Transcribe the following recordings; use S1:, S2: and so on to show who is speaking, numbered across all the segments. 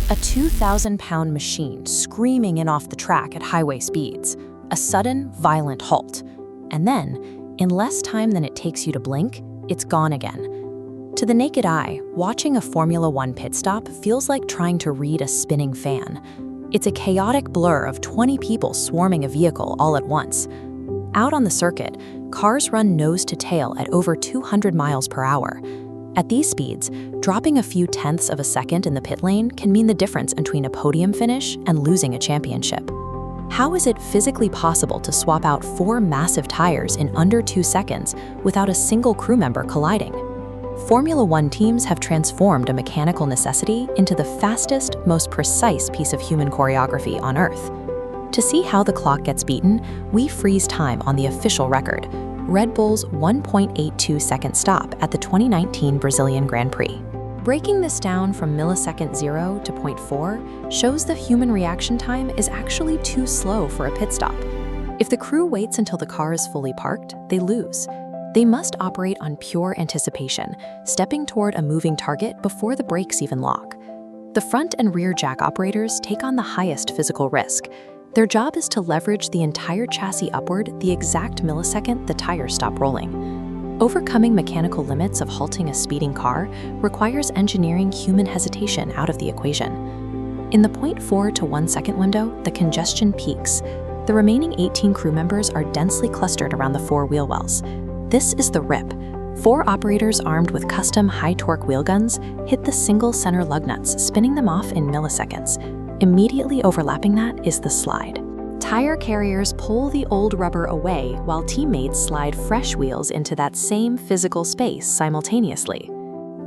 S1: A 2,000-pound machine screaming in off the track at highway speeds. A sudden, violent halt. And then, in less time than it takes you to blink, it's gone again. To the naked eye, watching a Formula One pit stop feels like trying to read a spinning fan. It's a chaotic blur of 20 people swarming a vehicle all at once. Out on the circuit, cars run nose to tail at over 200 miles per hour. At these speeds, dropping a few tenths of a second in the pit lane can mean the difference between a podium finish and losing a championship. How is it physically possible to swap out 4 massive tires in under 2 seconds without a single crew member colliding? Formula One teams have transformed a mechanical necessity into the fastest, most precise piece of human choreography on Earth. To see how the clock gets beaten, we freeze time on the official record, Red Bull's 1.82-second stop at the 2019 Brazilian Grand Prix. Breaking this down from millisecond 0 to 0.4 shows the human reaction time is actually too slow for a pit stop. If the crew waits until the car is fully parked, they lose. They must operate on pure anticipation, stepping toward a moving target before the brakes even lock. The front and rear jack operators take on the highest physical risk. Their job is to leverage the entire chassis upward the exact millisecond the tires stop rolling. Overcoming mechanical limits of halting a speeding car requires engineering human hesitation out of the equation. In the 0.4 to 1 second window, the congestion peaks. The remaining 18 crew members are densely clustered around the 4 wheel wells. This is the rip. 4 operators armed with custom high-torque wheel guns hit the single center lug nuts, spinning them off in milliseconds. Immediately overlapping that is the slide. Tire carriers pull the old rubber away while teammates slide fresh wheels into that same physical space simultaneously.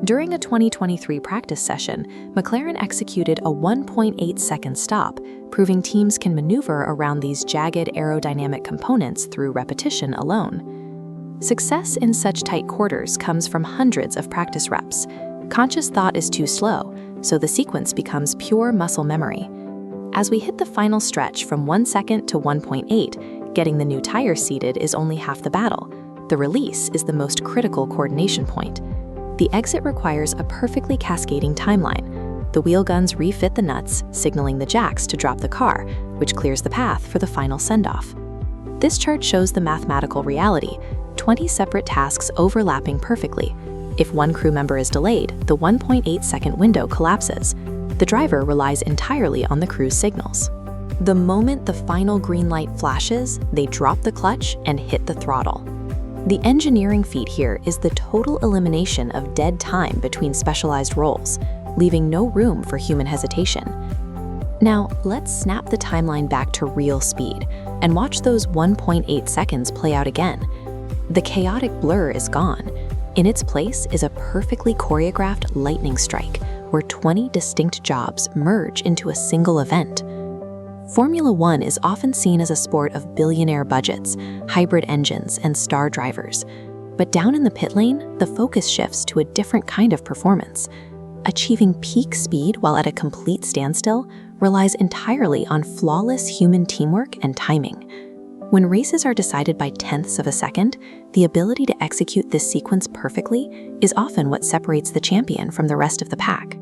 S1: During a 2023 practice session, McLaren executed a 1.8-second stop, proving teams can maneuver around these jagged aerodynamic components through repetition alone. Success in such tight quarters comes from hundreds of practice reps. Conscious thought is too slow, so the sequence becomes pure muscle memory. As we hit the final stretch from 1 second to 1.8, getting the new tire seated is only half the battle. The release is the most critical coordination point. The exit requires a perfectly cascading timeline. The wheel guns refit the nuts, signaling the jacks to drop the car, which clears the path for the final send-off. This chart shows the mathematical reality, 20 separate tasks overlapping perfectly. If one crew member is delayed, the 1.8-second window collapses. The driver relies entirely on the crew's signals. The moment the final green light flashes, they drop the clutch and hit the throttle. The engineering feat here is the total elimination of dead time between specialized roles, leaving no room for human hesitation. Now, let's snap the timeline back to real speed and watch those 1.8 seconds play out again. The chaotic blur is gone. In its place is a perfectly choreographed lightning strike, where 20 distinct jobs merge into a single event. Formula One is often seen as a sport of billionaire budgets, hybrid engines, and star drivers. But down in the pit lane, the focus shifts to a different kind of performance. Achieving peak speed while at a complete standstill relies entirely on flawless human teamwork and timing. When races are decided by tenths of a second, the ability to execute this sequence perfectly is often what separates the champion from the rest of the pack.